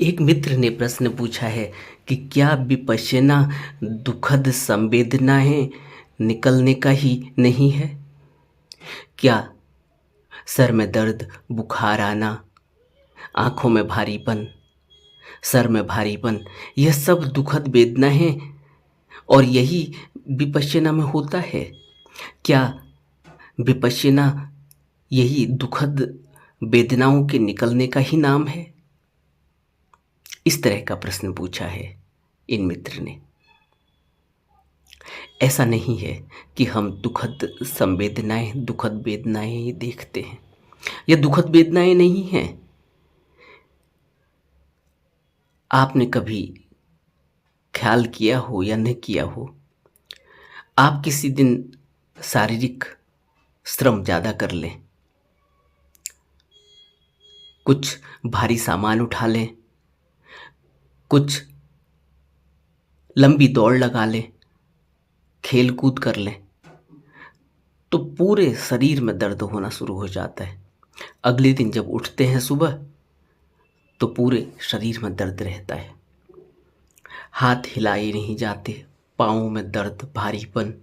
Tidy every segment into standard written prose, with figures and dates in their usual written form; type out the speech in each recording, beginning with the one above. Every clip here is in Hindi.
एक मित्र ने प्रश्न पूछा है कि क्या विपश्यना दुखद संवेदनाएं निकलने का ही नहीं है? क्या सर में दर्द, बुखार आना, आंखों में भारीपन, सर में भारीपन, यह सब दुखद वेदना है और यही विपश्यना में होता है? क्या विपश्यना यही दुखद वेदनाओं के निकलने का ही नाम है? इस तरह का प्रश्न पूछा है इन मित्र ने। ऐसा नहीं है कि हम दुखद संवेदनाएं, दुखद वेदनाएं ही देखते हैं। ये दुखद वेदनाएं नहीं हैं। आपने कभी ख्याल किया हो या नहीं किया हो, आप किसी दिन शारीरिक श्रम ज़्यादा कर लें, कुछ भारी सामान उठा लें, कुछ लंबी दौड़ लगा लें, खेल कूद कर लें, तो पूरे शरीर में दर्द होना शुरू हो जाता है। अगले दिन जब उठते हैं सुबह तो पूरे शरीर में दर्द रहता है, हाथ हिलाए नहीं जाते, पाँव में दर्द, भारीपन,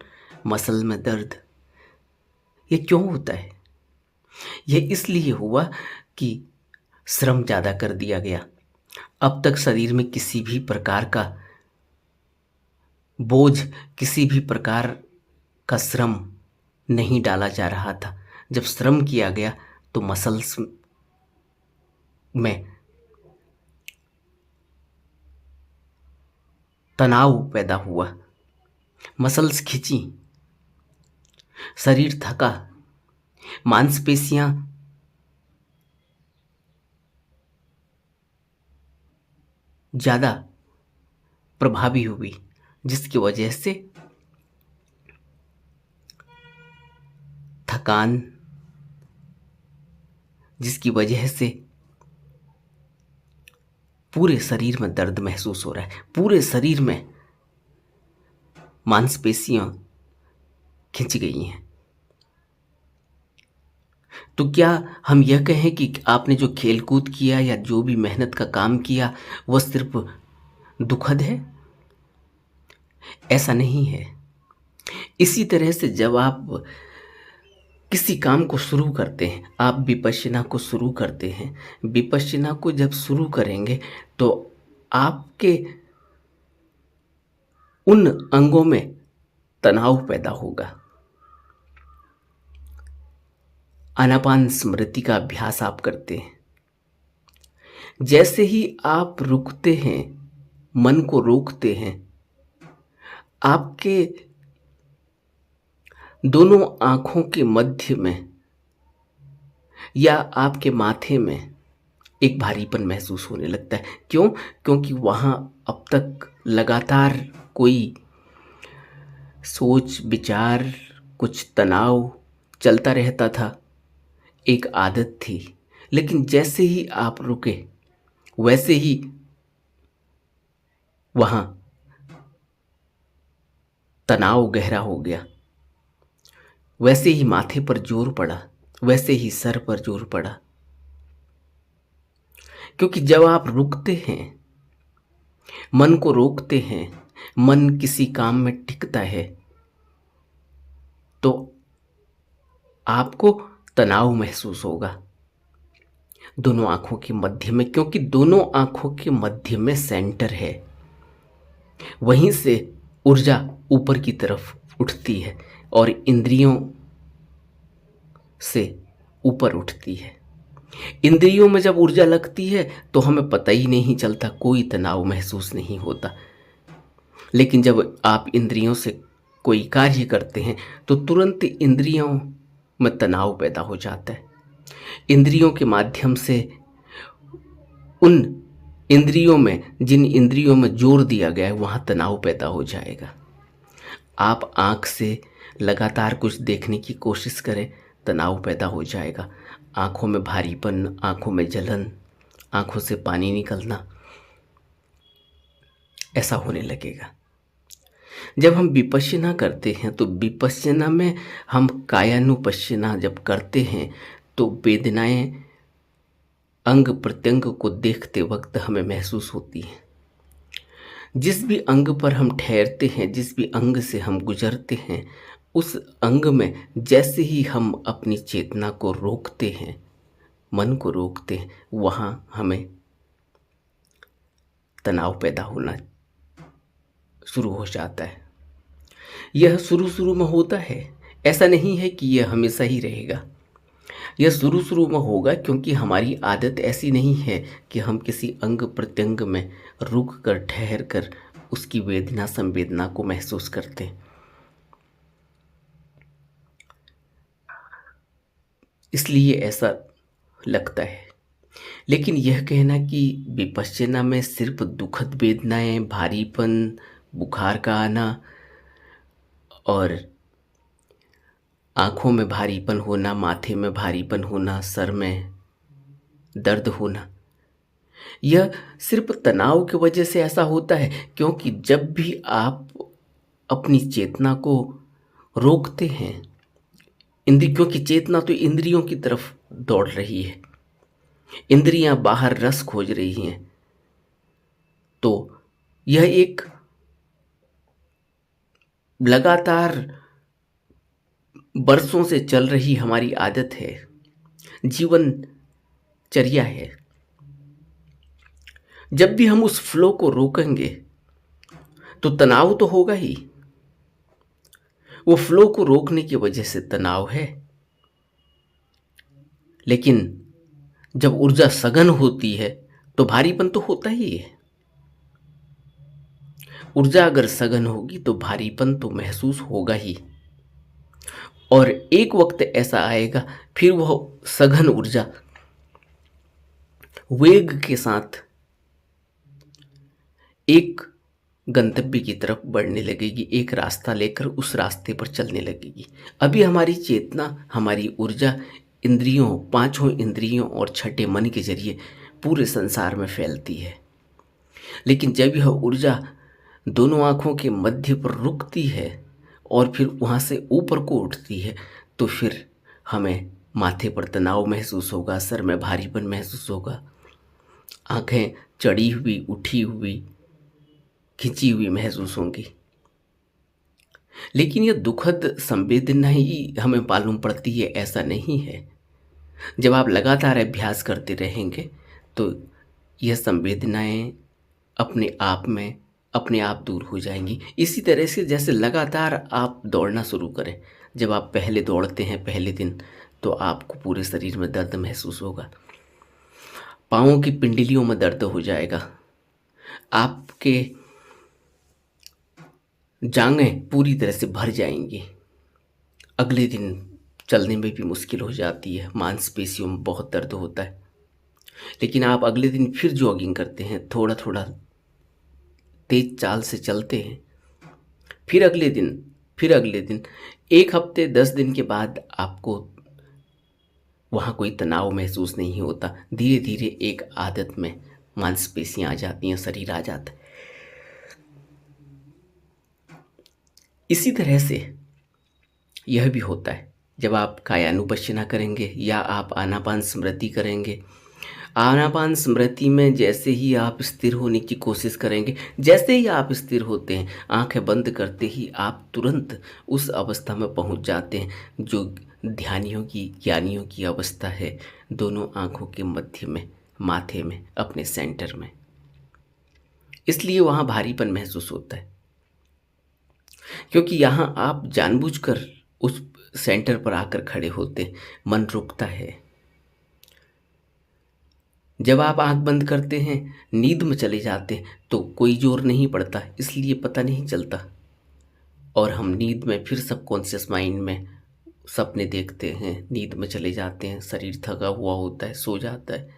मसल में दर्द। ये क्यों होता है? ये इसलिए हुआ कि श्रम ज़्यादा कर दिया गया। अब तक शरीर में किसी भी प्रकार का बोझ, किसी भी प्रकार का श्रम नहीं डाला जा रहा था। जब श्रम किया गया तो मसल्स में तनाव पैदा हुआ, मसल्स खिंची, शरीर थका, मांसपेशियां ज़्यादा प्रभावी हुई, जिसकी वजह से थकान, जिसकी वजह से पूरे शरीर में दर्द महसूस हो रहा है, पूरे शरीर में मांसपेशियां खिंच गई हैं। तो क्या हम यह कहें कि आपने जो खेलकूद किया या जो भी मेहनत का काम किया वह सिर्फ दुखद है? ऐसा नहीं है। इसी तरह से जब आप किसी काम को शुरू करते हैं, आप विपश्यना को शुरू करते हैं, विपश्यना को जब शुरू करेंगे तो आपके उन अंगों में तनाव पैदा होगा। आनापान स्मृति का अभ्यास आप करते हैं, जैसे ही आप रुकते हैं, मन को रोकते हैं, आपके दोनों आंखों के मध्य में या आपके माथे में एक भारीपन महसूस होने लगता है। क्यों? क्योंकि वहाँ अब तक लगातार कोई सोच विचार, कुछ तनाव चलता रहता था, एक आदत थी। लेकिन जैसे ही आप रुके, वैसे ही वहाँ तनाव गहरा हो गया, वैसे ही माथे पर जोर पड़ा, वैसे ही सर पर जोर पड़ा। क्योंकि जब आप रुकते हैं, मन को रोकते हैं, मन किसी काम में टिकता है, तो आपको तनाव महसूस होगा दोनों आंखों के मध्य में, क्योंकि दोनों आंखों के मध्य में सेंटर है। वहीं से ऊर्जा ऊपर की तरफ उठती है और इंद्रियों से ऊपर उठती है। इंद्रियों में जब ऊर्जा लगती है तो हमें पता ही नहीं चलता, कोई तनाव महसूस नहीं होता। लेकिन जब आप इंद्रियों से कोई कार्य करते हैं तो तुरंत इंद्रियों में तनाव पैदा हो जाता है। इंद्रियों के माध्यम से उन इंद्रियों में, जिन इंद्रियों में जोर दिया गया है, वहाँ तनाव पैदा हो जाएगा। आप आँख से लगातार कुछ देखने की कोशिश करें, तनाव पैदा हो जाएगा। आँखों में भारीपन, आँखों में जलन, आँखों से पानी निकलना, ऐसा होने लगेगा। जब हम विपश्यना करते हैं तो विपश्यना में हम कायानुपश्यना जब करते हैं तो वेदनाएं अंग प्रत्यंग को देखते वक्त हमें महसूस होती है। जिस भी अंग पर हम ठहरते हैं, जिस भी अंग से हम गुजरते हैं, उस अंग में जैसे ही हम अपनी चेतना को रोकते हैं, मन को रोकते हैं, वहाँ हमें तनाव पैदा होना शुरू हो जाता है। यह शुरू शुरू में होता है, ऐसा नहीं है कि यह हमेशा ही रहेगा। यह शुरू शुरू में होगा क्योंकि हमारी आदत ऐसी नहीं है कि हम किसी अंग प्रत्यंग में रुक कर ठहर कर उसकी वेदना संवेदना को महसूस करते हैं। इसलिए ऐसा लगता है। लेकिन यह कहना कि विपश्यना में सिर्फ दुखद वेदनाएं, भारीपन, बुखार का आना और आँखों में भारीपन होना, माथे में भारीपन होना, सर में दर्द होना, यह सिर्फ तनाव की वजह से ऐसा होता है। क्योंकि जब भी आप अपनी चेतना को रोकते हैं, क्योंकि चेतना तो इंद्रियों की तरफ दौड़ रही है, इंद्रियां बाहर रस खोज रही हैं, तो यह एक लगातार बरसों से चल रही हमारी आदत है, जीवनचर्या है। जब भी हम उस फ्लो को रोकेंगे तो तनाव तो होगा ही। वो फ्लो को रोकने की वजह से तनाव है। लेकिन जब ऊर्जा सघन होती है तो भारीपन तो होता ही है। ऊर्जा अगर सघन होगी तो भारीपन तो महसूस होगा ही। और एक वक्त ऐसा आएगा फिर वह सघन ऊर्जा वेग के साथ एक गंतव्य की तरफ बढ़ने लगेगी, एक रास्ता लेकर उस रास्ते पर चलने लगेगी। अभी हमारी चेतना, हमारी ऊर्जा इंद्रियों, पांचों इंद्रियों और छठे मन के जरिए पूरे संसार में फैलती है। लेकिन जब यह ऊर्जा दोनों आँखों के मध्य पर रुकती है और फिर वहाँ से ऊपर को उठती है, तो फिर हमें माथे पर तनाव महसूस होगा, सर में भारीपन महसूस होगा, आँखें चढ़ी हुई, उठी हुई, खिंची हुई महसूस होंगी। लेकिन यह दुखद संवेदना ही हमें मालूम पड़ती है, ऐसा नहीं है। जब आप लगातार अभ्यास करते रहेंगे तो यह संवेदनाएं अपने आप दूर हो जाएंगी। इसी तरह से जैसे लगातार आप दौड़ना शुरू करें, जब आप पहले दौड़ते हैं पहले दिन, तो आपको पूरे शरीर में दर्द महसूस होगा, पाँवों की पिंडलियों में दर्द हो जाएगा, आपके जांघें पूरी तरह से भर जाएंगी, अगले दिन चलने में भी मुश्किल हो जाती है, मांसपेशियों में बहुत दर्द होता है। लेकिन आप अगले दिन फिर जॉगिंग करते हैं, थोड़ा थोड़ा तेज चाल से चलते हैं, फिर अगले दिन 1 हफ्ते 10 दिन के बाद आपको वहाँ कोई तनाव महसूस नहीं होता। धीरे धीरे एक आदत में मांसपेशियाँ आ जाती हैं, शरीर आ जाता है। इसी तरह से यह भी होता है जब आप कायानुपश्यना करेंगे या आप आनापान स्मृति करेंगे। आनापान स्मृति में जैसे ही आप स्थिर होने की कोशिश करेंगे, जैसे ही आप स्थिर होते हैं, आंखें बंद करते ही आप तुरंत उस अवस्था में पहुंच जाते हैं जो ध्यानियों की, ज्ञानियों की अवस्था है, दोनों आंखों के मध्य में, माथे में, अपने सेंटर में। इसलिए वहाँ भारीपन महसूस होता है, क्योंकि यहाँ आप जानबूझकर उस सेंटर पर आकर खड़े होते, मन रुकता है। जब आप आंख बंद करते हैं, नींद में चले जाते हैं, तो कोई जोर नहीं पड़ता, इसलिए पता नहीं चलता। और हम नींद में फिर सबकॉन्शियस माइंड में सपने देखते हैं, नींद में चले जाते हैं, शरीर थका हुआ होता है, सो जाता है,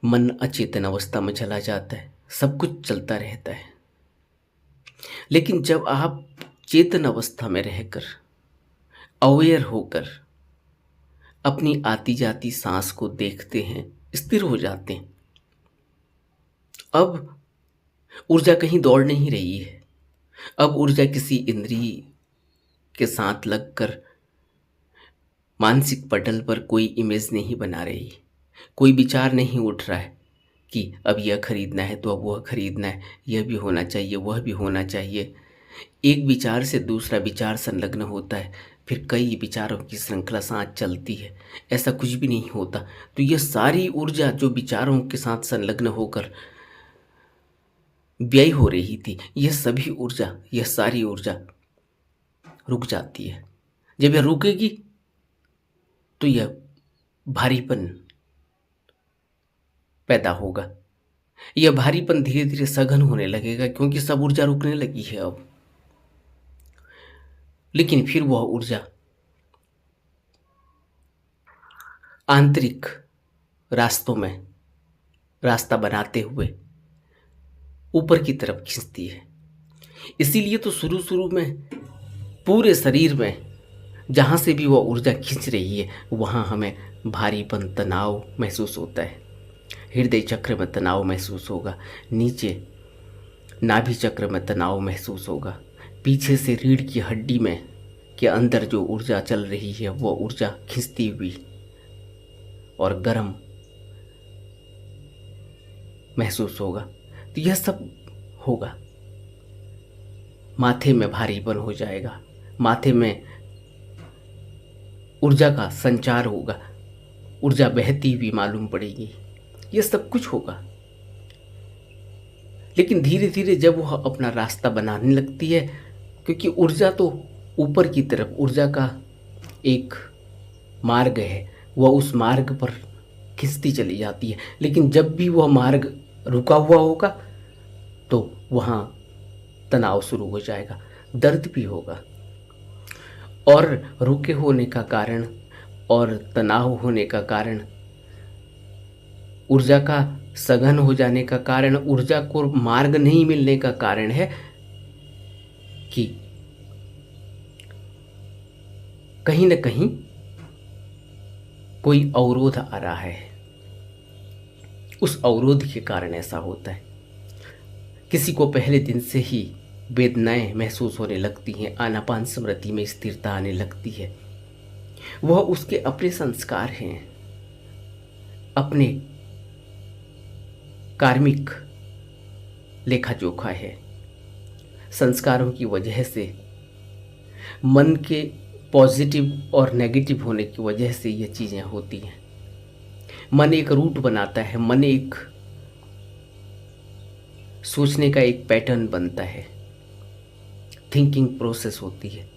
मन अचेतन अवस्था में चला जाता है, सब कुछ चलता रहता है। लेकिन जब आप चेतन अवस्था में रहकर, अवेयर होकर अपनी आती जाती सांस को देखते हैं, स्थिर हो जाते हैं, अब ऊर्जा कहीं दौड़ नहीं रही है। अब ऊर्जा किसी इंद्रिय के साथ लगकर मानसिक पटल पर कोई इमेज नहीं बना रही। कोई विचार नहीं उठ रहा है कि अब यह खरीदना है तो अब वह खरीदना है, यह भी होना चाहिए, वह भी होना चाहिए। एक विचार से दूसरा विचार संलग्न होता है, फिर कई विचारों की श्रृंखला साथ चलती है। ऐसा कुछ भी नहीं होता। तो यह सारी ऊर्जा जो विचारों के साथ संलग्न होकर व्यय हो रही थी, यह सभी ऊर्जा, यह सारी ऊर्जा रुक जाती है। जब यह रुकेगी तो यह भारीपन पैदा होगा। यह भारीपन धीरे धीरे सघन होने लगेगा, क्योंकि सब ऊर्जा रुकने लगी है अब। लेकिन फिर वह ऊर्जा आंतरिक रास्तों में रास्ता बनाते हुए ऊपर की तरफ खींचती है। इसीलिए तो शुरू शुरू में पूरे शरीर में जहाँ से भी वह ऊर्जा खींच रही है, वहाँ हमें भारीपन, तनाव महसूस होता है। हृदय चक्र में तनाव महसूस होगा, नीचे नाभि चक्र में तनाव महसूस होगा, पीछे से रीढ़ की हड्डी में के अंदर जो ऊर्जा चल रही है वह ऊर्जा खींचती हुई और गर्म महसूस होगा। तो यह सब होगा। माथे में भारीपन हो जाएगा, माथे में ऊर्जा का संचार होगा, ऊर्जा बहती हुई मालूम पड़ेगी। यह सब कुछ होगा। लेकिन धीरे धीरे जब वह अपना रास्ता बनाने लगती है, क्योंकि ऊर्जा तो ऊपर की तरफ, ऊर्जा का एक मार्ग है, वह उस मार्ग पर खिंचती चली जाती है। लेकिन जब भी वह मार्ग रुका हुआ होगा तो वहाँ तनाव शुरू हो जाएगा, दर्द भी होगा। और रुके होने का कारण और तनाव होने का कारण, ऊर्जा का सघन हो जाने का कारण, ऊर्जा को मार्ग नहीं मिलने का कारण है कि कहीं न कहीं कोई अवरोध आ रहा है। उस अवरोध के कारण ऐसा होता है। किसी को पहले दिन से ही वेदनाएं महसूस होने लगती हैं, आनापान स्मृति में स्थिरता आने लगती है। वह उसके अपने संस्कार हैं, अपने कार्मिक लेखा जोखा है। संस्कारों की वजह से, मन के पॉजिटिव और नेगेटिव होने की वजह से ये चीज़ें होती हैं। मन एक रूट बनाता है, मन एक सोचने का एक पैटर्न बनता है, थिंकिंग प्रोसेस होती है।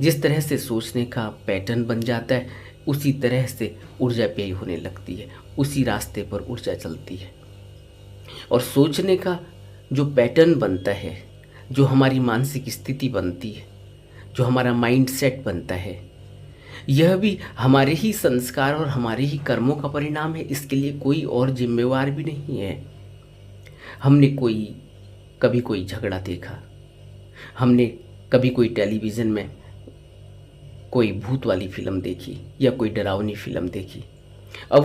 जिस तरह से सोचने का पैटर्न बन जाता है, उसी तरह से ऊर्जा व्यय होने लगती है, उसी रास्ते पर ऊर्जा चलती है। और सोचने का जो पैटर्न बनता है, जो हमारी मानसिक स्थिति बनती है, जो हमारा माइंड सेट बनता है, यह भी हमारे ही संस्कार और हमारे ही कर्मों का परिणाम है। इसके लिए कोई और जिम्मेवार भी नहीं है। हमने कभी कोई झगड़ा देखा, हमने कभी कोई टेलीविज़न में कोई भूत वाली फिल्म देखी या कोई डरावनी फिल्म देखी। अब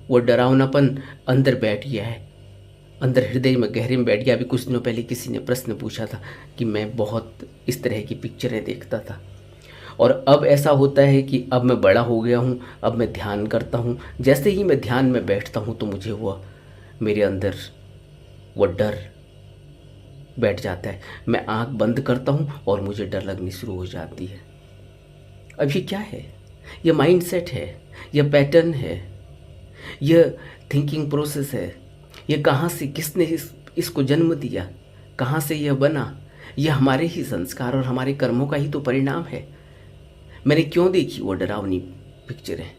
वो डरावनापन अंदर बैठ गया है, अंदर हृदय में गहरे में बैठ गया। अभी कुछ दिनों पहले किसी ने प्रश्न पूछा था कि मैं बहुत इस तरह की पिक्चरें देखता था, और अब ऐसा होता है कि अब मैं बड़ा हो गया हूँ, अब मैं ध्यान करता हूँ। जैसे ही मैं ध्यान में बैठता हूँ तो मुझे मेरे अंदर वो डर बैठ जाता है। मैं आँख बंद करता हूँ और मुझे डर लगनी शुरू हो जाती है। अब ये क्या है? यह माइंड सेट है, यह पैटर्न है, यह थिंकिंग प्रोसेस है। यह कहाँ से, किसने इसको जन्म दिया, कहाँ से यह बना? यह हमारे ही संस्कार और हमारे कर्मों का ही तो परिणाम है। मैंने क्यों देखी वो डरावनी पिक्चरें?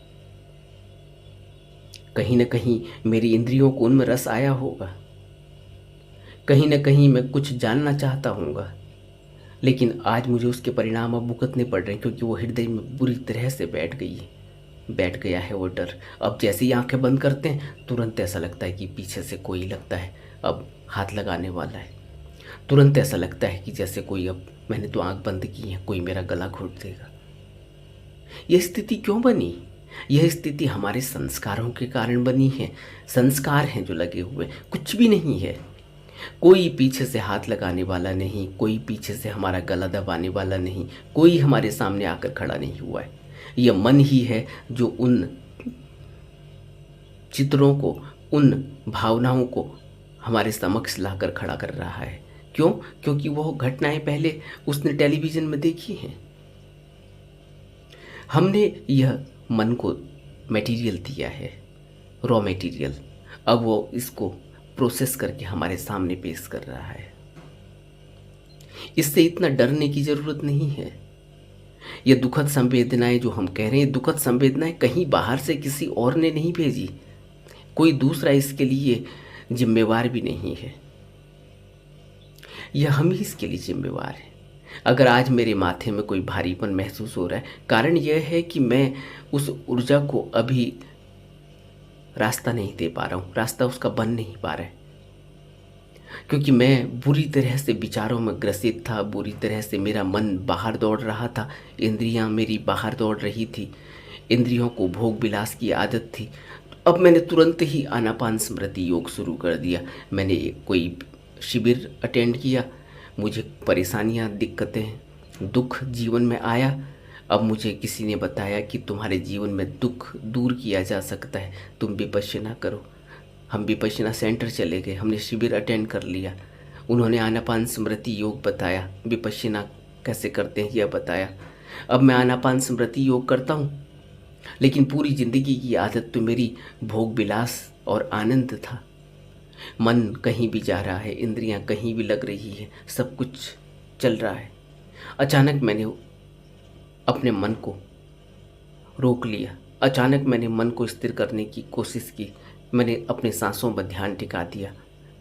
कहीं न कहीं मेरी इंद्रियों को उनमें रस आया होगा, कहीं न कहीं मैं कुछ जानना चाहता हूँगा, लेकिन आज मुझे उसके परिणाम अब भुगतने पड़ रहे हैं, क्योंकि वो हृदय में बुरी तरह से बैठ गया है वो डर। अब जैसे ही आंखें बंद करते हैं, तुरंत ऐसा लगता है कि पीछे से कोई लगता है अब हाथ लगाने वाला है। तुरंत ऐसा लगता है कि जैसे कोई, अब मैंने तो आंख बंद की है, कोई मेरा गला घोट देगा। यह स्थिति क्यों बनी? यह स्थिति हमारे संस्कारों के कारण बनी है। संस्कार हैं जो लगे हुए, कुछ भी नहीं है। कोई पीछे से हाथ लगाने वाला नहीं, कोई पीछे से हमारा गला दबाने वाला नहीं, कोई हमारे सामने आकर खड़ा नहीं हुआ है। यह मन ही है जो उन चित्रों को, उन भावनाओं को हमारे समक्ष लाकर खड़ा कर रहा है। क्यों? क्योंकि वो घटनाएं पहले उसने टेलीविज़न में देखी हैं। हमने यह मन को मटेरियल दिया है, रॉ मटेरियल। अब वो इसको प्रोसेस करके हमारे सामने पेश कर रहा है। इससे इतना डरने की ज़रूरत नहीं है। ये दुखद संवेदनाएं जो हम कह रहे हैं, दुखद संवेदनाएं कहीं बाहर से किसी और ने नहीं भेजी। कोई दूसरा इसके लिए जिम्मेवार भी नहीं है। यह हम ही इसके लिए जिम्मेवार हैं। अगर आज मेरे माथे में कोई भारीपन महसूस हो रहा है, कारण यह है कि मैं उस ऊर्जा को अभी रास्ता नहीं दे पा रहा हूँ, रास्ता उसका बन नहीं पा रहा है। क्योंकि मैं बुरी तरह से विचारों में ग्रसित था, बुरी तरह से मेरा मन बाहर दौड़ रहा था, इंद्रियां मेरी बाहर दौड़ रही थी, इंद्रियों को भोग विलास की आदत थी। अब मैंने तुरंत ही आनापान स्मृति योग शुरू कर दिया। मैंने कोई शिविर अटेंड किया, मुझे परेशानियां, दिक्कतें, दुख जीवन में आया। अब मुझे किसी ने बताया कि तुम्हारे जीवन में दुख दूर किया जा सकता है, तुम विपश्यना करो। हम विपश्यना सेंटर चले गए, हमने शिविर अटेंड कर लिया। उन्होंने आनापान स्मृति योग बताया, विपश्यना कैसे करते हैं यह बताया। अब मैं आनापान स्मृति योग करता हूँ, लेकिन पूरी ज़िंदगी की आदत तो मेरी भोग विलास और आनंद था। मन कहीं भी जा रहा है, इंद्रियां कहीं भी लग रही है, सब कुछ चल रहा है। अचानक मैंने अपने मन को रोक लिया, अचानक मैंने मन को स्थिर करने की कोशिश की, मैंने अपने सांसों पर ध्यान टिका दिया।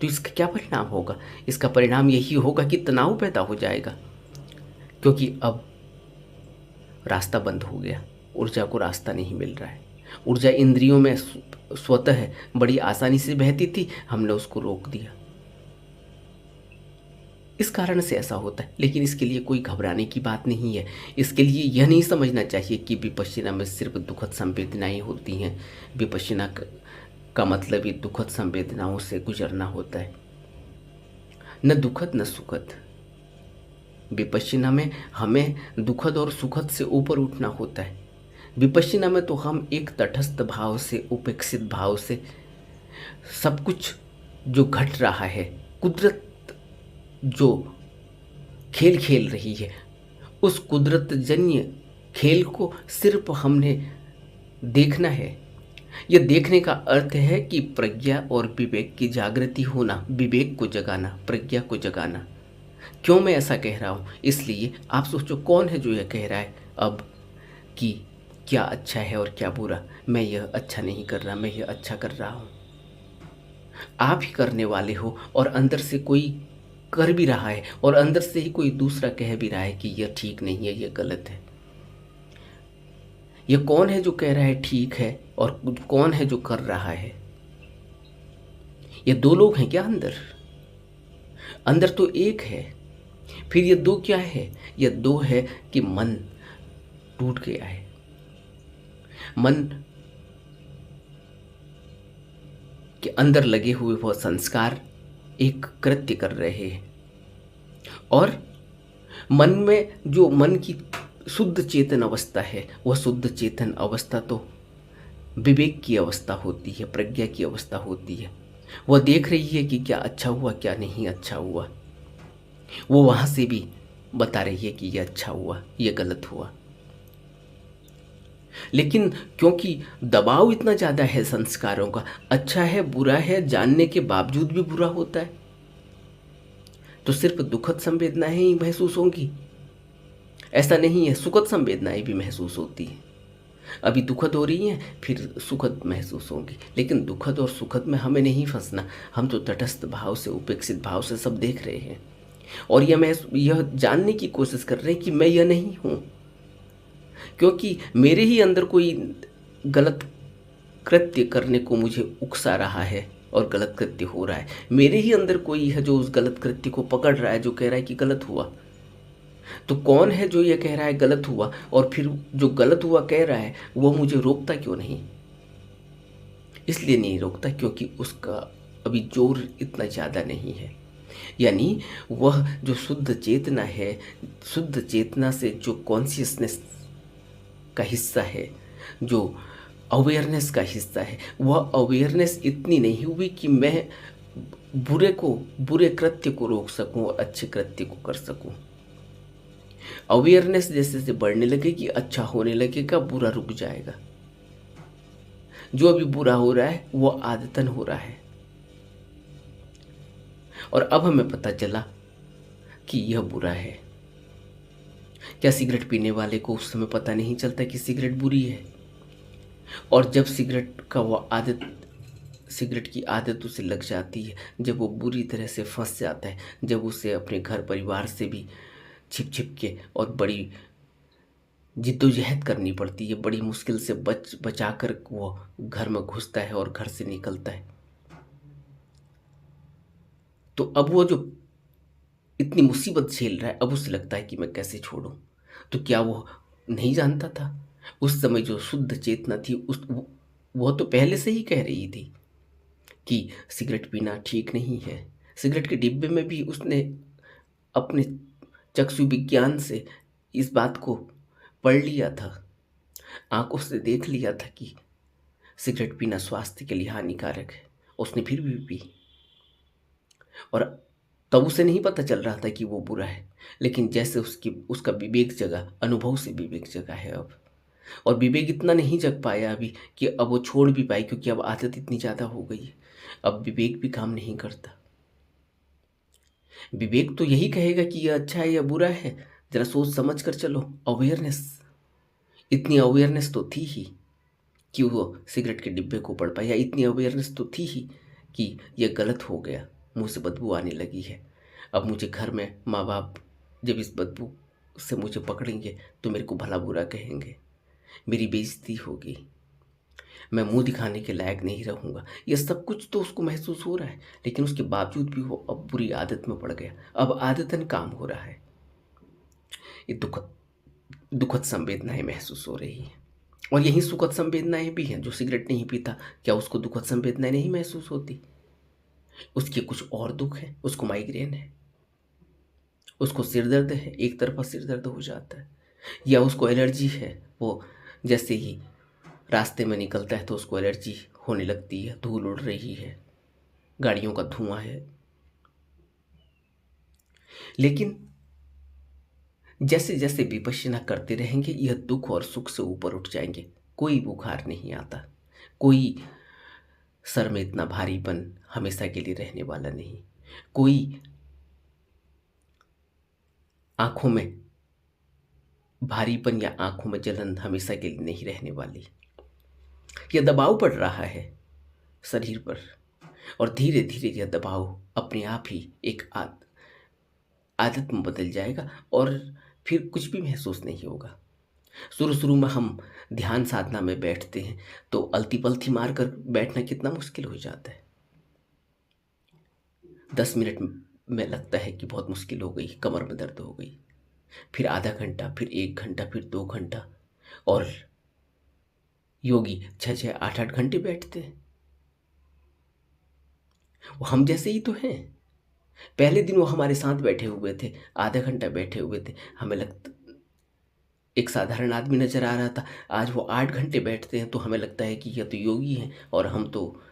तो इसका क्या परिणाम होगा? इसका परिणाम यही होगा कि तनाव पैदा हो जाएगा, क्योंकि अब रास्ता बंद हो गया, ऊर्जा को रास्ता नहीं मिल रहा है। ऊर्जा इंद्रियों में स्वतः बड़ी आसानी से बहती थी, हमने उसको रोक दिया। इस कारण से ऐसा होता है, लेकिन इसके लिए कोई घबराने की बात नहीं है। इसके लिए यह नहीं समझना चाहिए कि विपश्यना में सिर्फ दुखद संवेदनाएं होती हैं। विपश्यना का मतलब ही दुखद संवेदनाओं से गुजरना होता है, न दुखद न सुखद। विपश्यना में हमें दुखद और सुखद से ऊपर उठना होता है। विपश्यना में तो हम एक तटस्थ भाव से, उपेक्षित भाव से सब कुछ जो घट रहा है, कुदरत जो खेल खेल रही है, उस कुदरत जन्य खेल को सिर्फ हमने देखना है। यह देखने का अर्थ है कि प्रज्ञा और विवेक की जागृति होना, विवेक को जगाना, प्रज्ञा को जगाना। क्यों मैं ऐसा कह रहा हूँ? इसलिए आप सोचो कौन है जो यह कह रहा है अब कि क्या अच्छा है और क्या बुरा। मैं यह अच्छा नहीं कर रहा, मैं यह अच्छा कर रहा हूँ। आप ही करने वाले हो, और अंदर से कोई कर भी रहा है, और अंदर से ही कोई दूसरा कह भी रहा है कि यह ठीक नहीं है, यह गलत है। यह कौन है जो कह रहा है ठीक है, और कौन है जो कर रहा है? ये दो लोग हैं क्या अंदर? अंदर तो एक है। फिर ये दो क्या है? ये दो है कि मन टूट गया है। मन के अंदर लगे हुए वह संस्कार एक कृत्य कर रहे हैं, और मन में जो मन की शुद्ध चेतन अवस्था है, वह शुद्ध चेतन अवस्था तो विवेक की अवस्था होती है, प्रज्ञा की अवस्था होती है। वह देख रही है कि क्या अच्छा हुआ, क्या नहीं अच्छा हुआ। वो वहाँ से भी बता रही है कि यह अच्छा हुआ, यह गलत हुआ। लेकिन क्योंकि दबाव इतना ज़्यादा है संस्कारों का, अच्छा है बुरा है जानने के बावजूद भी बुरा होता है, तो सिर्फ दुखद संवेदनाएं ही महसूस होंगी? ऐसा नहीं है, सुखद संवेदनाएं भी महसूस होती हैं। अभी दुखद हो रही हैं, फिर सुखद महसूस होंगी। लेकिन दुखद और सुखद में हमें नहीं फंसना। हम तो तटस्थ भाव से, उपेक्षित भाव से सब देख रहे हैं, और यह जानने की कोशिश कर रहे हैं कि मैं यह नहीं हूँ, क्योंकि मेरे ही अंदर कोई गलत कृत्य करने को मुझे उकसा रहा है और गलत कृत्य हो रहा है। मेरे ही अंदर कोई है जो उस गलत कृत्य को पकड़ रहा है, जो कह रहा है कि गलत हुआ। तो कौन है जो ये कह रहा है गलत हुआ, और फिर जो गलत हुआ कह रहा है वो मुझे रोकता क्यों नहीं? इसलिए नहीं रोकता क्योंकि उसका अभी जोर इतना ज़्यादा नहीं है। यानी वह जो शुद्ध चेतना है, शुद्ध चेतना से जो कॉन्शियसनेस का हिस्सा है, जो अवेयरनेस का हिस्सा है। वह अवेयरनेस इतनी नहीं हुई कि मैं बुरे कृत्य को रोक सकूं और अच्छे कृत्य को कर सकूं। अवेयरनेस जैसे जैसे बढ़ने लगेगी, अच्छा होने लगेगा, बुरा रुक जाएगा। जो अभी बुरा हो रहा है वो आदतन हो रहा है। और अब हमें पता चला कि यह बुरा है। क्या सिगरेट पीने वाले को उस समय पता नहीं चलता कि सिगरेट बुरी है? और जब सिगरेट की आदत उसे लग जाती है, जब वो बुरी तरह से फंस जाता है, जब उसे अपने घर परिवार से भी छिप छिप के और बड़ी जिद्दोजहद करनी पड़ती है, बड़ी मुश्किल से बचा कर वो घर में घुसता है और घर से निकलता है, तो अब वो जो इतनी मुसीबत झेल रहा है, अब उसे लगता है कि मैं कैसे छोड़ूं। तो क्या वो नहीं जानता था? उस समय जो शुद्ध चेतना थी वो तो पहले से ही कह रही थी कि सिगरेट पीना ठीक नहीं है। सिगरेट के डिब्बे में भी उसने अपने चक्षु विज्ञान से इस बात को पढ़ लिया था, आंखों से देख लिया था कि सिगरेट पीना स्वास्थ्य के लिए हानिकारक है। उसने फिर भी पी, और तब उसे नहीं पता चल रहा था कि वो बुरा है। लेकिन जैसे उसका विवेक जगा, अनुभव से विवेक जगा है अब, और विवेक इतना नहीं जग पाया अभी कि अब वो छोड़ भी पाए, क्योंकि अब आदत इतनी ज़्यादा हो गई है। अब विवेक भी काम नहीं करता। विवेक तो यही कहेगा कि यह अच्छा है या बुरा है, जरा सोच समझ कर चलो। अवेयरनेस, इतनी अवेयरनेस तो थी ही कि वो सिगरेट के डिब्बे को पढ़ पाया, इतनी अवेयरनेस तो थी ही कि यह गलत हो गया, मुंह से बदबू आने लगी है। अब मुझे घर में माँ बाप जब इस बदबू से मुझे पकड़ेंगे तो मेरे को भला बुरा कहेंगे, मेरी बेइज्जती होगी, मैं मुंह दिखाने के लायक नहीं रहूँगा। यह सब कुछ तो उसको महसूस हो रहा है, लेकिन उसके बावजूद भी वो अब बुरी आदत में पड़ गया। अब आदतन काम हो रहा है। ये दुखद दुखद संवेदनाएं महसूस हो रही हैं, और यही सुखद संवेदनाएं भी हैं। जो सिगरेट नहीं पीता, क्या उसको दुखद संवेदनाएं नहीं महसूस होती? उसके कुछ और दुख है, उसको माइग्रेन है, उसको सिर दर्द है, एक तरफा सिर दर्द हो जाता है, या उसको एलर्जी है। वो जैसे ही रास्ते में निकलता है तो उसको एलर्जी होने लगती है, धूल उड़ रही है, गाड़ियों का धुआं है। लेकिन जैसे जैसे विपश्यना करते रहेंगे, यह दुख और सुख से ऊपर उठ जाएंगे। कोई बुखार नहीं आता, कोई सर में इतना भारीपन हमेशा के लिए रहने वाला नहीं, कोई आंखों में भारीपन या आंखों में जलन हमेशा के लिए नहीं रहने वाली। यह दबाव पड़ रहा है शरीर पर, और धीरे धीरे यह दबाव अपने आप ही एक आदत में बदल जाएगा, और फिर कुछ भी महसूस नहीं होगा। शुरू शुरू में हम ध्यान साधना में बैठते हैं तो अलती पलती मार कर बैठना कितना मुश्किल हो जाता है। 10 मिनट में लगता है कि बहुत मुश्किल हो गई, कमर में दर्द हो गई। फिर आधा घंटा, फिर 1 घंटा, फिर 2 घंटा, और योगी 6-6, 8-8 घंटे बैठते हैं। वो हम जैसे ही तो हैं। पहले दिन वो हमारे साथ बैठे हुए थे, आधा घंटा बैठे हुए थे, हमें लगता एक साधारण आदमी नजर आ रहा था। आज वो 8 घंटे बैठते हैं तो हमें लगता है कि यह तो योगी हैं और हम तो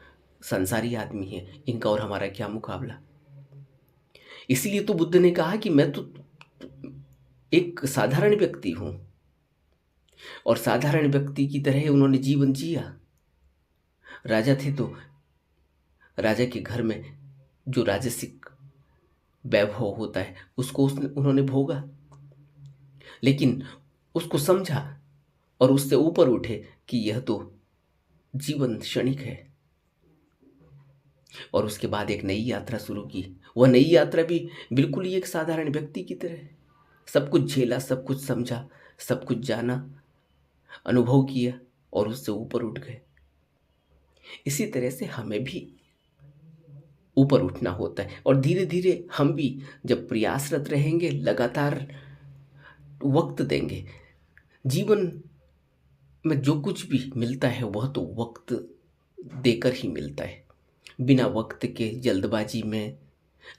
संसारी आदमी हैं, इनका और हमारा क्या मुकाबला। इसीलिए तो बुद्ध ने कहा कि मैं तो एक साधारण व्यक्ति हूं, और साधारण व्यक्ति की तरह उन्होंने जीवन जिया। राजा थे तो राजा के घर में जो राजसिक वैभव होता है उसको उन्होंने भोगा, लेकिन उसको समझा और उससे ऊपर उठे कि यह तो जीवन क्षणिक है। और उसके बाद एक नई यात्रा शुरू की। वह नई यात्रा भी बिल्कुल ही एक साधारण व्यक्ति की तरह, सब कुछ झेला, सब कुछ समझा, सब कुछ जाना, अनुभव किया और उससे ऊपर उठ गए। इसी तरह से हमें भी ऊपर उठना होता है, और धीरे धीरे हम भी जब प्रयासरत रहेंगे, लगातार वक्त देंगे, जीवन में जो कुछ भी मिलता है वह तो वक्त देकर ही मिलता है। बिना वक्त के, जल्दबाजी में,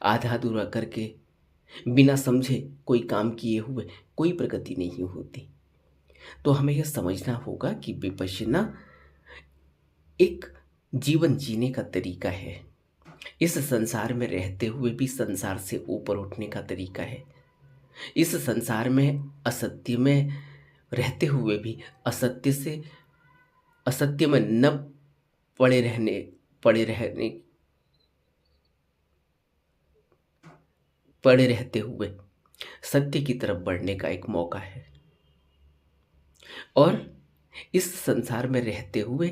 आधा अधूरा करके, बिना समझे कोई काम किए हुए कोई प्रगति नहीं होती। तो हमें यह समझना होगा कि विपश्यना एक जीवन जीने का तरीका है। इस संसार में रहते हुए भी संसार से ऊपर उठने का तरीका है। इस संसार में असत्य में रहते हुए भी असत्य से असत्य में न पड़े रहने पड़े रहने पड़े रहते हुए सत्य की तरफ बढ़ने का एक मौका है। और इस संसार में रहते हुए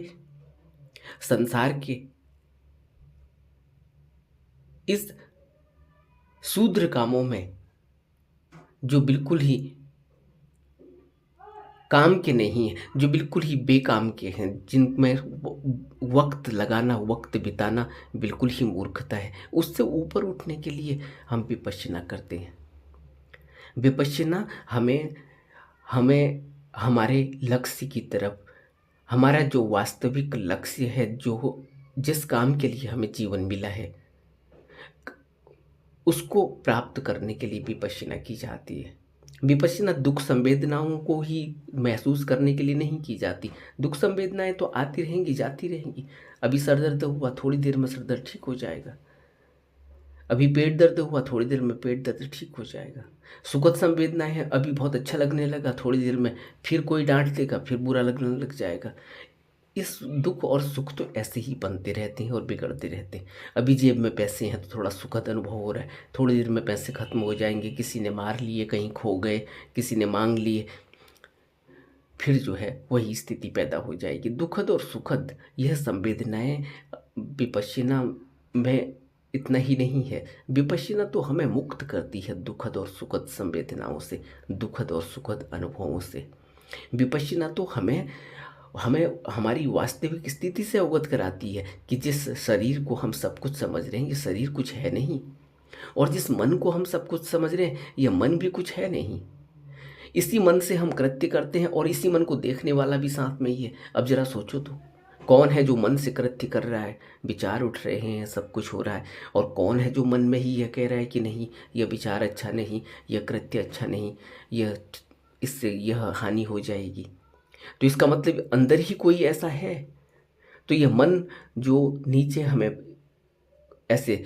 संसार के इस शूद्र कामों में जो बिल्कुल ही काम के नहीं है, जो बिल्कुल ही बेकाम के हैं, जिनमें वक्त लगाना, वक्त बिताना बिल्कुल ही मूर्खता है, उससे ऊपर उठने के लिए हम विपश्यना करते हैं। विपश्यना हमें हमें हमारे लक्ष्य की तरफ, हमारा जो वास्तविक लक्ष्य है, जो जिस काम के लिए हमें जीवन मिला है, उसको प्राप्त करने के लिए विपश्यना की जाती है। विपश्यना दुख संवेदनाओं को ही महसूस करने के लिए नहीं की जाती। दुख संवेदनाएं तो आती रहेंगी, जाती रहेंगी। अभी सर दर्द हुआ, थोड़ी देर में सर दर्द ठीक हो जाएगा। अभी पेट दर्द हुआ, थोड़ी देर में पेट दर्द ठीक हो जाएगा। सुखद संवेदनाएं हैं, अभी बहुत अच्छा लगने लगा, थोड़ी देर में फिर कोई डांट देगा, फिर बुरा लगने लग जाएगा। इस दुख और सुख तो ऐसे ही बनते रहते हैं और बिगड़ते रहते हैं। अभी जेब में पैसे हैं तो थोड़ा सुखद अनुभव हो रहा है, थोड़ी देर में पैसे खत्म हो जाएंगे, किसी ने मार लिए, कहीं खो गए, किसी ने मांग लिए, फिर जो है वही स्थिति पैदा हो जाएगी। दुखद और सुखद यह संवेदनाएं विपश्यना में इतना ही नहीं है। विपश्यना तो हमें मुक्त करती है दुखद और सुखद संवेदनाओं से, दुखद और सुखद अनुभवों से। विपश्यना तो हमें हमें हमारी वास्तविक स्थिति से अवगत कराती है कि जिस शरीर को हम सब कुछ समझ रहे हैं, ये शरीर कुछ है नहीं, और जिस मन को हम सब कुछ समझ रहे हैं, यह मन भी कुछ है नहीं। इसी मन से हम कृत्य करते हैं और इसी मन को देखने वाला भी साथ में ही है। अब जरा सोचो तो, कौन है जो मन से कृत्य कर रहा है, विचार उठ रहे हैं, सब कुछ हो रहा है, और कौन है जो मन में ही यह कह रहा है कि नहीं, यह विचार अच्छा नहीं, यह कृत्य अच्छा नहीं, यह इससे यह हानि हो जाएगी। तो इसका मतलब अंदर ही कोई ऐसा है। तो यह मन जो नीचे हमें ऐसे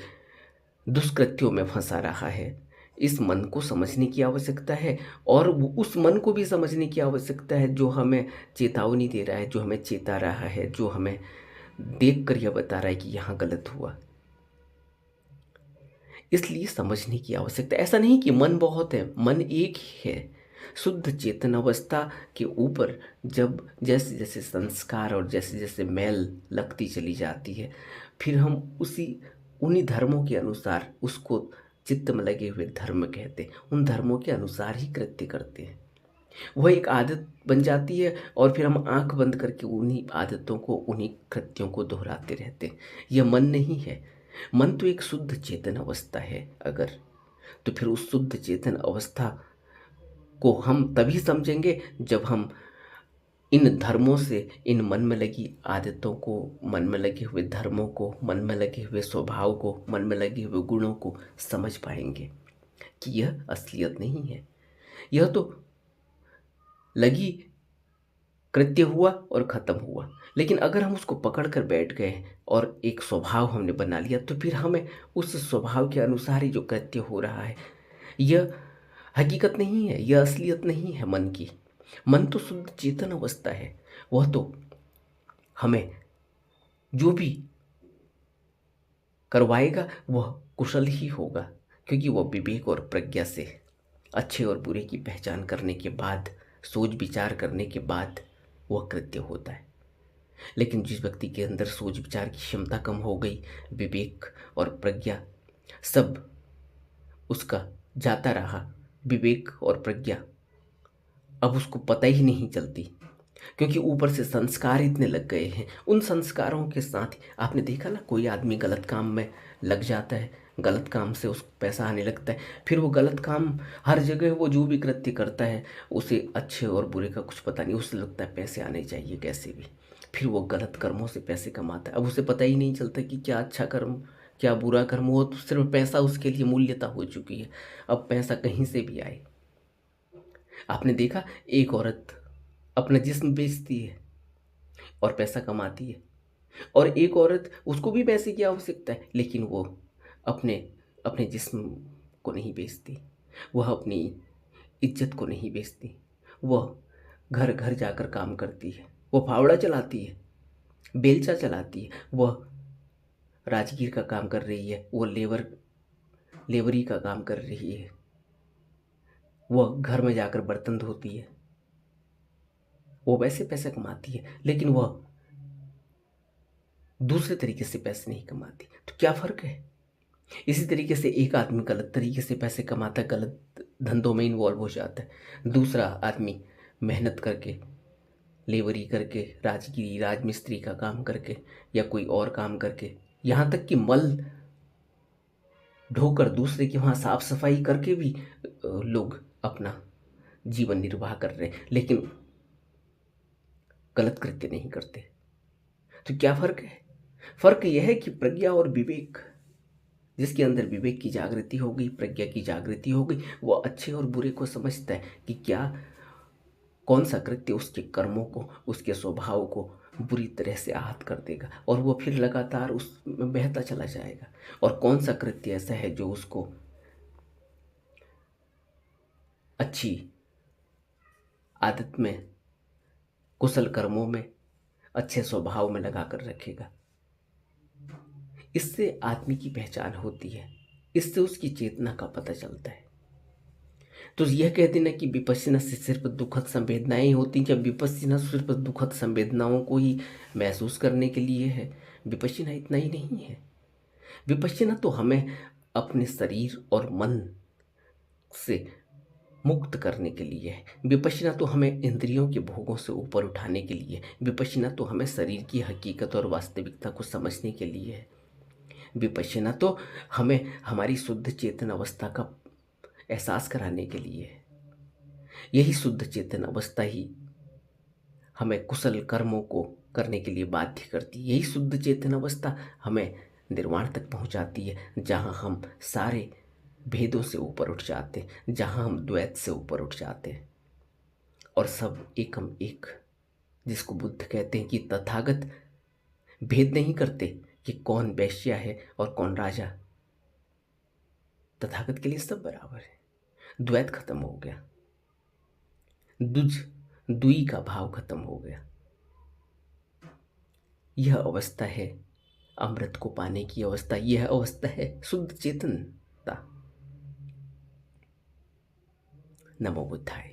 दुष्कृत्यों में फंसा रहा है, इस मन को समझने की आवश्यकता है, और उस मन को भी समझने की आवश्यकता है जो हमें चेतावनी दे रहा है, जो हमें चेता रहा है, जो हमें देख कर यह बता रहा है कि यहाँ गलत हुआ। इसलिए समझने की आवश्यकता। ऐसा नहीं कि मन बहुत है, मन एक ही है। शुद्ध चेतन अवस्था के ऊपर जब जैसे जैसे संस्कार और जैसे जैसे मैल लगती चली जाती है, फिर हम उन्हीं धर्मों के अनुसार, उसको चित्त में लगे हुए धर्म कहते हैं, उन धर्मों के अनुसार ही कृत्य करते हैं। वह एक आदत बन जाती है और फिर हम आंख बंद करके उन्हीं आदतों को, उन्हीं कृत्यों को दोहराते रहते हैं। यह मन नहीं है। मन तो एक शुद्ध चेतन अवस्था है अगर, तो फिर उस शुद्ध चेतन अवस्था को हम तभी समझेंगे जब हम इन धर्मों से, इन मन में लगी आदतों को, मन में लगे हुए धर्मों को, मन में लगे हुए स्वभाव को, मन में लगे हुए गुणों को समझ पाएंगे कि यह असलियत नहीं है। यह तो लगी, कृत्य हुआ और ख़त्म हुआ। लेकिन अगर हम उसको पकड़ कर बैठ गए और एक स्वभाव हमने बना लिया, तो फिर हमें उस स्वभाव के अनुसार ही जो कृत्य हो रहा है, यह हकीकत नहीं है, यह असलियत नहीं है मन की। मन तो शुद्ध चेतन अवस्था है। वह तो हमें जो भी करवाएगा वह कुशल ही होगा, क्योंकि वह विवेक और प्रज्ञा से अच्छे और बुरे की पहचान करने के बाद, सोच विचार करने के बाद वह कृत्य होता है। लेकिन जिस व्यक्ति के अंदर सोच विचार की क्षमता कम हो गई, विवेक और प्रज्ञा सब उसका जाता रहा, विवेक और प्रज्ञा अब उसको पता ही नहीं चलती, क्योंकि ऊपर से संस्कार इतने लग गए हैं। उन संस्कारों के साथ आपने देखा ना, कोई आदमी गलत काम में लग जाता है, गलत काम से उसको पैसा आने लगता है, फिर वो गलत काम, हर जगह वो जो भी कृत्य करता है उसे अच्छे और बुरे का कुछ पता नहीं, उसे लगता है पैसे आने चाहिए कैसे भी, फिर वो गलत कर्मों से पैसे कमाता है। अब उसे पता ही नहीं चलता कि क्या अच्छा कर्म, क्या बुरा कर्म, वो तो सिर्फ पैसा उसके लिए मूल्यता हो चुकी है। अब पैसा कहीं से भी आए। आपने देखा, एक औरत अपना जिस्म बेचती है और पैसा कमाती है, और एक औरत, उसको भी पैसे की आवश्यकता है, लेकिन वो अपने अपने जिस्म को नहीं बेचती, वह अपनी इज्जत को नहीं बेचती, वह घर घर जाकर काम करती है, वो फावड़ा चलाती है, बेलचा चलाती है, वह राजगीर का काम कर रही है, वो लेबरी का काम कर रही है, वह घर में जाकर बर्तन धोती है, वो वैसे पैसे कमाती है, लेकिन वह दूसरे तरीके से पैसे नहीं कमाती। तो क्या फ़र्क है? इसी तरीके से एक आदमी गलत तरीके से पैसे कमाता है, गलत धंधों में इन्वॉल्व हो जाता है। दूसरा आदमी मेहनत करके, लेबरी करके, राजगिरी राजमिस्त्री का काम करके या कोई और काम करके, यहाँ तक कि मल ढोकर दूसरे के वहाँ साफ सफाई करके भी लोग अपना जीवन निर्वाह कर रहे हैं, लेकिन गलत कृत्य नहीं करते। तो क्या फ़र्क है? फ़र्क यह है कि प्रज्ञा और विवेक, जिसके अंदर विवेक की जागृति हो गई, प्रज्ञा की जागृति हो गई, वो अच्छे और बुरे को समझता है कि क्या कौन सा कृत्य उसके कर्मों को, उसके स्वभाव को बुरी तरह से आहत कर देगा, और वो फिर लगातार उसमें बहता चला जाएगा। और कौन सा कृत्य ऐसा है जो उसको अच्छी आदत में, कुशल कर्मों में, अच्छे स्वभाव में लगा कर रखेगा। इससे आदमी की पहचान होती है, इससे उसकी चेतना का पता चलता है। तो यह कहते ना कि विपश्यना से सिर्फ दुखद संवेदनाएं ही होती, क्या विपश्यना सिर्फ दुखद संवेदनाओं को ही महसूस करने के लिए है? विपश्यना इतना ही नहीं है। विपश्यना तो हमें अपने शरीर और मन से मुक्त करने के लिए है। विपश्यना तो हमें इंद्रियों के भोगों से ऊपर उठाने के लिए है। विपश्यना तो हमें शरीर की हकीकत और वास्तविकता को समझने के लिए है। विपश्यना तो हमें हमारी शुद्ध चेतन अवस्था का एहसास कराने के लिए है। यही शुद्ध चेतन अवस्था ही हमें कुशल कर्मों को करने के लिए बाध्य करती है। यही शुद्ध चेतन अवस्था हमें निर्वाण तक पहुंचाती है, जहां हम सारे भेदों से ऊपर उठ जाते हैं, जहां हम द्वैत से ऊपर उठ जाते हैं और सब एकम एक, जिसको बुद्ध कहते हैं कि तथागत भेद नहीं करते कि कौन वैश्या है और कौन राजा। तथागत के लिए सब बराबर है। द्वैत खत्म हो गया, दुई का भाव खत्म हो गया। यह अवस्था है अमृत को पाने की अवस्था, यह अवस्था है शुद्ध चेतनता। नमो बुद्धाय।